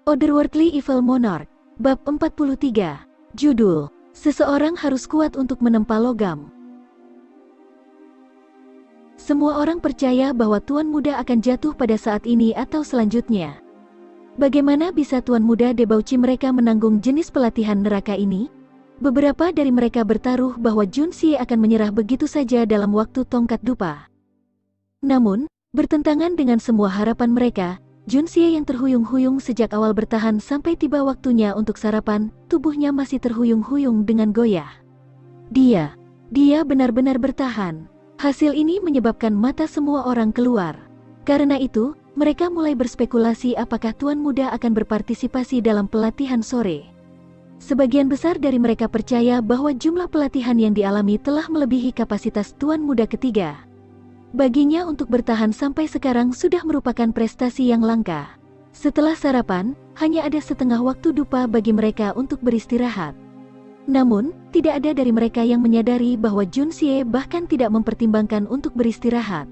Otherworldly Evil Monarch, Bab 43, Judul, Seseorang Harus Kuat untuk Menempa Logam. Semua orang percaya bahwa Tuan Muda akan jatuh pada saat ini atau selanjutnya. Bagaimana bisa Tuan Muda Debauci mereka menanggung jenis pelatihan neraka ini? Beberapa dari mereka bertaruh bahwa Jun Xie akan menyerah begitu saja dalam waktu tongkat dupa. Namun, bertentangan dengan semua harapan mereka, Jun Xie yang terhuyung-huyung sejak awal bertahan sampai tiba waktunya untuk sarapan, tubuhnya masih terhuyung-huyung dengan goyah. Dia benar-benar bertahan. Hasil ini menyebabkan mata semua orang keluar. Karena itu, mereka mulai berspekulasi apakah Tuan Muda akan berpartisipasi dalam pelatihan sore. Sebagian besar dari mereka percaya bahwa jumlah pelatihan yang dialami telah melebihi kapasitas Tuan Muda ketiga. Baginya untuk bertahan sampai sekarang sudah merupakan prestasi yang langka. Setelah sarapan, hanya ada setengah waktu dupa bagi mereka untuk beristirahat. Namun, tidak ada dari mereka yang menyadari bahwa Jun Xie bahkan tidak mempertimbangkan untuk beristirahat.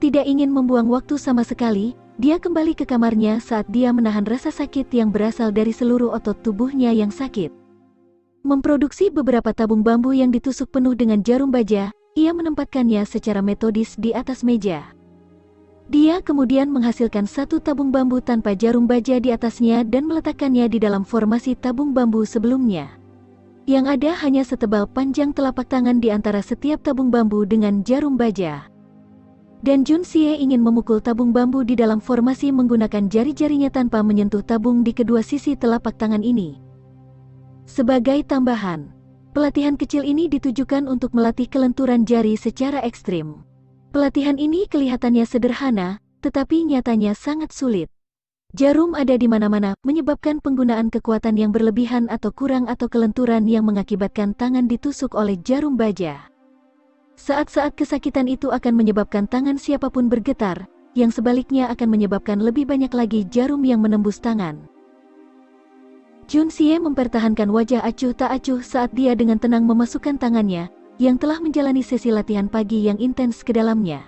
Tidak ingin membuang waktu sama sekali, dia kembali ke kamarnya saat dia menahan rasa sakit yang berasal dari seluruh otot tubuhnya yang sakit. Memproduksi beberapa tabung bambu yang ditusuk penuh dengan jarum baja, ia menempatkannya secara metodis di atas meja. Dia kemudian menghasilkan satu tabung bambu tanpa jarum baja di atasnya dan meletakkannya di dalam formasi tabung bambu sebelumnya. Yang ada hanya setebal panjang telapak tangan di antara setiap tabung bambu dengan jarum baja. Dan Jun Xie ingin memukul tabung bambu di dalam formasi menggunakan jari-jarinya tanpa menyentuh tabung di kedua sisi telapak tangan ini. Sebagai tambahan, pelatihan kecil ini ditujukan untuk melatih kelenturan jari secara ekstrim. Pelatihan ini kelihatannya sederhana, tetapi nyatanya sangat sulit. Jarum ada di mana-mana, menyebabkan penggunaan kekuatan yang berlebihan atau kurang atau kelenturan yang mengakibatkan tangan ditusuk oleh jarum baja. Saat-saat kesakitan itu akan menyebabkan tangan siapapun bergetar, yang sebaliknya akan menyebabkan lebih banyak lagi jarum yang menembus tangan. Jun Xie mempertahankan wajah acuh tak acuh saat dia dengan tenang memasukkan tangannya, yang telah menjalani sesi latihan pagi yang intens ke dalamnya.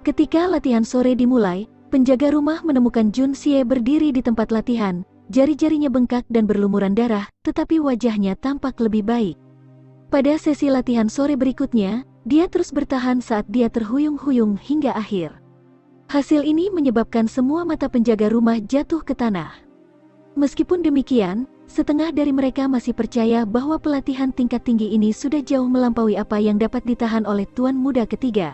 Ketika latihan sore dimulai, penjaga rumah menemukan Jun Xie berdiri di tempat latihan, jari-jarinya bengkak dan berlumuran darah, tetapi wajahnya tampak lebih baik. Pada sesi latihan sore berikutnya, dia terus bertahan saat dia terhuyung-huyung hingga akhir. Hasil ini menyebabkan semua mata penjaga rumah jatuh ke tanah. Meskipun demikian, setengah dari mereka masih percaya bahwa pelatihan tingkat tinggi ini sudah jauh melampaui apa yang dapat ditahan oleh Tuan Muda ketiga.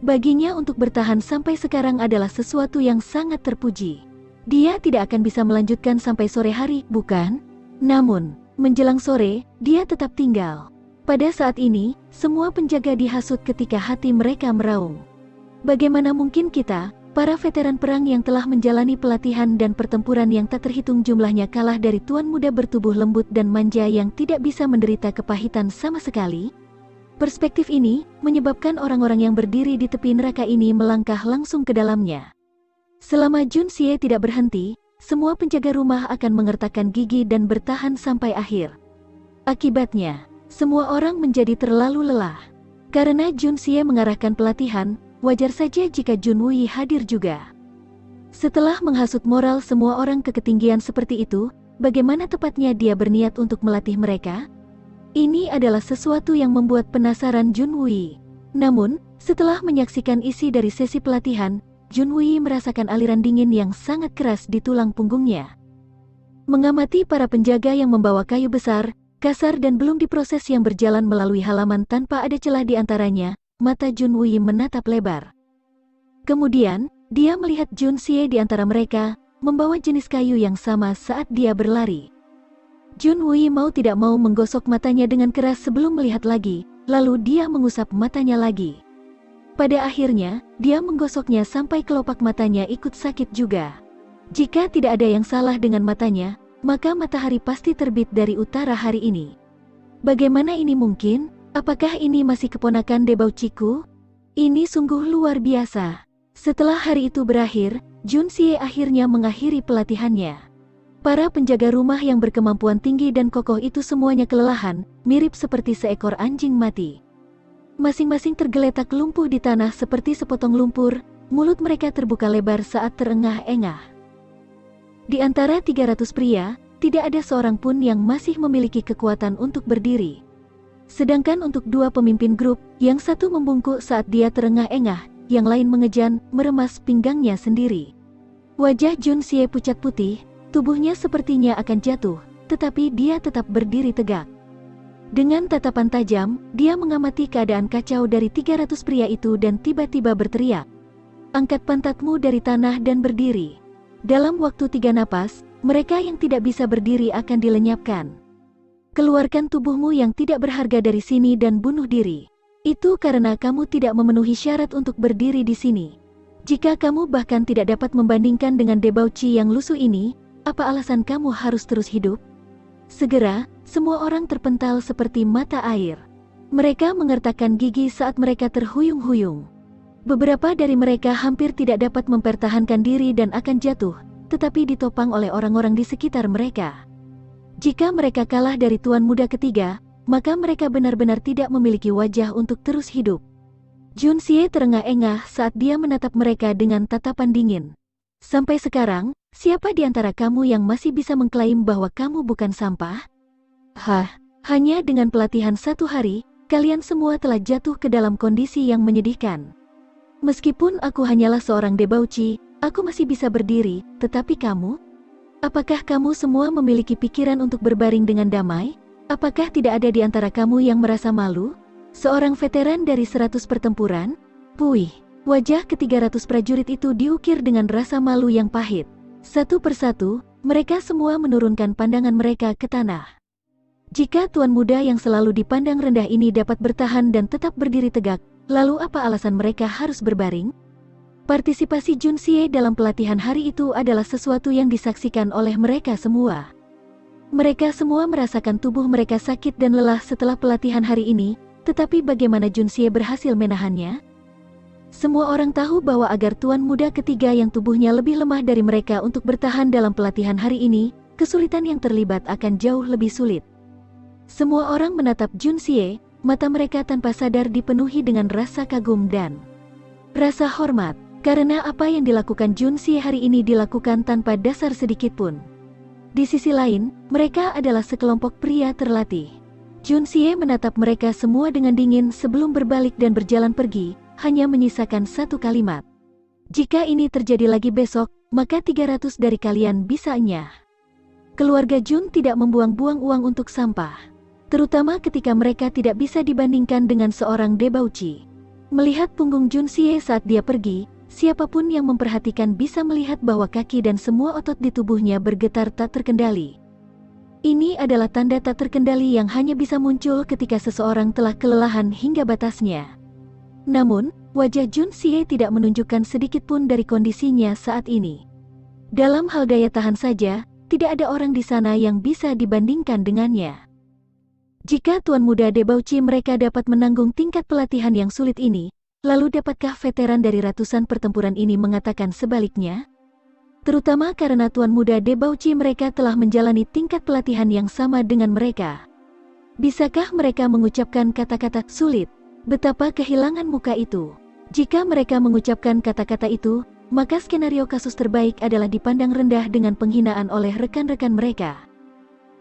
Baginya untuk bertahan sampai sekarang adalah sesuatu yang sangat terpuji. Dia tidak akan bisa melanjutkan sampai sore hari, bukan? Namun, menjelang sore, dia tetap tinggal. Pada saat ini, semua penjaga dihasut ketika hati mereka meraung. Bagaimana mungkin kita, para veteran perang yang telah menjalani pelatihan dan pertempuran yang tak terhitung jumlahnya kalah dari Tuan Muda bertubuh lembut dan manja yang tidak bisa menderita kepahitan sama sekali? Perspektif ini menyebabkan orang-orang yang berdiri di tepi neraka ini melangkah langsung ke dalamnya. Selama Jun Xie tidak berhenti, semua penjaga rumah akan mengertakkan gigi dan bertahan sampai akhir. Akibatnya, semua orang menjadi terlalu lelah. Karena Jun Xie mengarahkan pelatihan, wajar saja jika Jun Wei hadir juga. Setelah menghasut moral semua orang ke ketinggian seperti itu, bagaimana tepatnya dia berniat untuk melatih mereka? Ini adalah sesuatu yang membuat penasaran Jun Wei. Namun, setelah menyaksikan isi dari sesi pelatihan, Jun Wei merasakan aliran dingin yang sangat keras di tulang punggungnya. Mengamati para penjaga yang membawa kayu besar, kasar dan belum diproses yang berjalan melalui halaman tanpa ada celah di antaranya, mata Jun Wei menatap lebar. Kemudian, dia melihat Jun Xie di antara mereka, membawa jenis kayu yang sama saat dia berlari. Jun Wei mau tidak mau menggosok matanya dengan keras sebelum melihat lagi, lalu dia mengusap matanya lagi. Pada akhirnya, dia menggosoknya sampai kelopak matanya ikut sakit juga. Jika tidak ada yang salah dengan matanya, maka matahari pasti terbit dari utara hari ini. Bagaimana ini mungkin? Apakah ini masih keponakan Debauciku? Ini sungguh luar biasa. Setelah hari itu berakhir, Jun Xie akhirnya mengakhiri pelatihannya. Para penjaga rumah yang berkemampuan tinggi dan kokoh itu semuanya kelelahan, mirip seperti seekor anjing mati. Masing-masing tergeletak lumpuh di tanah seperti sepotong lumpur, mulut mereka terbuka lebar saat terengah-engah. Di antara 300 pria, tidak ada seorang pun yang masih memiliki kekuatan untuk berdiri. Sedangkan untuk dua pemimpin grup, yang satu membungkuk saat dia terengah-engah, yang lain mengejan, meremas pinggangnya sendiri. Wajah Jun Xie pucat putih, tubuhnya sepertinya akan jatuh, tetapi dia tetap berdiri tegak. Dengan tatapan tajam, dia mengamati keadaan kacau dari 300 pria itu dan tiba-tiba berteriak, "Angkat pantatmu dari tanah dan berdiri." Dalam waktu 3 napas, mereka yang tidak bisa berdiri akan dilenyapkan. Keluarkan tubuhmu yang tidak berharga dari sini dan bunuh diri. Itu karena kamu tidak memenuhi syarat untuk berdiri di sini. Jika kamu bahkan tidak dapat membandingkan dengan debauci yang lusuh ini, apa alasan kamu harus terus hidup? Segera, semua orang terpental seperti mata air. Mereka mengertakkan gigi saat mereka terhuyung-huyung. Beberapa dari mereka hampir tidak dapat mempertahankan diri dan akan jatuh, tetapi ditopang oleh orang-orang di sekitar mereka. Jika mereka kalah dari tuan muda ketiga, maka mereka benar-benar tidak memiliki wajah untuk terus hidup. Jun Xie terengah-engah saat dia menatap mereka dengan tatapan dingin. Sampai sekarang, siapa di antara kamu yang masih bisa mengklaim bahwa kamu bukan sampah? Hanya dengan pelatihan 1 hari, kalian semua telah jatuh ke dalam kondisi yang menyedihkan. Meskipun aku hanyalah seorang debauci, aku masih bisa berdiri, tetapi kamu? Apakah kamu semua memiliki pikiran untuk berbaring dengan damai? Apakah tidak ada di antara kamu yang merasa malu? Seorang veteran dari 100 pertempuran? Puih, wajah ke-300 prajurit itu diukir dengan rasa malu yang pahit. Satu persatu, mereka semua menurunkan pandangan mereka ke tanah. Jika tuan muda yang selalu dipandang rendah ini dapat bertahan dan tetap berdiri tegak, lalu apa alasan mereka harus berbaring? Partisipasi Jun Xie dalam pelatihan hari itu adalah sesuatu yang disaksikan oleh mereka semua. Mereka semua merasakan tubuh mereka sakit dan lelah setelah pelatihan hari ini, tetapi bagaimana Jun Xie berhasil menahannya? Semua orang tahu bahwa agar tuan muda ketiga yang tubuhnya lebih lemah dari mereka untuk bertahan dalam pelatihan hari ini, kesulitan yang terlibat akan jauh lebih sulit. Semua orang menatap Jun Xie, mata mereka tanpa sadar dipenuhi dengan rasa kagum dan rasa hormat. Karena apa yang dilakukan Jun Xie hari ini dilakukan tanpa dasar sedikit pun. Di sisi lain, mereka adalah sekelompok pria terlatih. Jun Xie menatap mereka semua dengan dingin sebelum berbalik dan berjalan pergi, hanya menyisakan satu kalimat. Jika ini terjadi lagi besok, maka 300 dari kalian bisa enyah. Keluarga Jun tidak membuang-buang uang untuk sampah. Terutama ketika mereka tidak bisa dibandingkan dengan seorang debauci. Melihat punggung Jun Xie saat dia pergi, siapapun yang memperhatikan bisa melihat bahwa kaki dan semua otot di tubuhnya bergetar tak terkendali. Ini adalah tanda tak terkendali yang hanya bisa muncul ketika seseorang telah kelelahan hingga batasnya. Namun, wajah Jun Xie tidak menunjukkan sedikit pun dari kondisinya saat ini. Dalam hal daya tahan saja, tidak ada orang di sana yang bisa dibandingkan dengannya. Jika tuan muda debauci mereka dapat menanggung tingkat pelatihan yang sulit ini, lalu dapatkah veteran dari ratusan pertempuran ini mengatakan sebaliknya? Terutama karena tuan muda debauci mereka telah menjalani tingkat pelatihan yang sama dengan mereka. Bisakah mereka mengucapkan kata-kata sulit? Betapa kehilangan muka itu. Jika mereka mengucapkan kata-kata itu, maka skenario kasus terbaik adalah dipandang rendah dengan penghinaan oleh rekan-rekan mereka.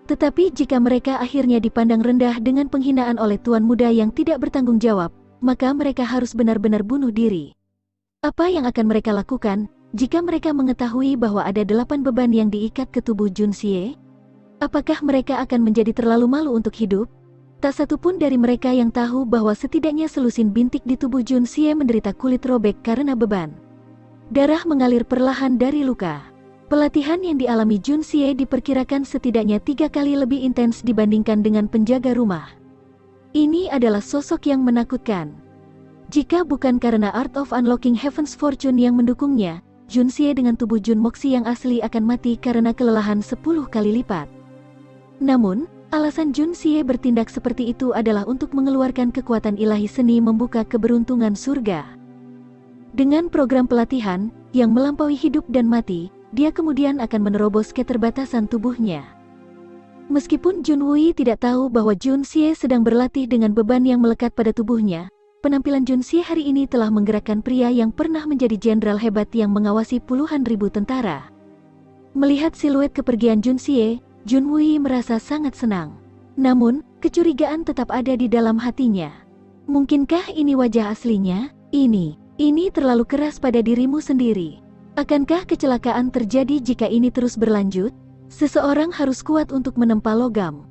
Tetapi jika mereka akhirnya dipandang rendah dengan penghinaan oleh tuan muda yang tidak bertanggung jawab, maka mereka harus benar-benar bunuh diri. Apa yang akan mereka lakukan jika mereka mengetahui bahwa ada 8 beban yang diikat ke tubuh Jun Xie? Apakah mereka akan menjadi terlalu malu untuk hidup? Tak satu pun dari mereka yang tahu bahwa setidaknya selusin bintik di tubuh Jun Xie menderita kulit robek karena beban. Darah mengalir perlahan dari luka. Pelatihan yang dialami Jun Xie diperkirakan setidaknya 3 kali lebih intens dibandingkan dengan penjaga rumah. Ini adalah sosok yang menakutkan. Jika bukan karena Art of Unlocking Heaven's Fortune yang mendukungnya, Jun Xie dengan tubuh Jun Moxi yang asli akan mati karena kelelahan 10 kali lipat. Namun, alasan Jun Xie bertindak seperti itu adalah untuk mengeluarkan kekuatan ilahi seni membuka keberuntungan surga. Dengan program pelatihan yang melampaui hidup dan mati, dia kemudian akan menerobos keterbatasan tubuhnya. Meskipun Jun Wui tidak tahu bahwa Jun Xie sedang berlatih dengan beban yang melekat pada tubuhnya, penampilan Jun Xie hari ini telah menggerakkan pria yang pernah menjadi jenderal hebat yang mengawasi puluhan ribu tentara. Melihat siluet kepergian Junxie, Junwuyi merasa sangat senang. Namun, kecurigaan tetap ada di dalam hatinya. Mungkinkah ini wajah aslinya? Ini terlalu keras pada dirimu sendiri. Akankah kecelakaan terjadi jika ini terus berlanjut? Seseorang harus kuat untuk menempa logam.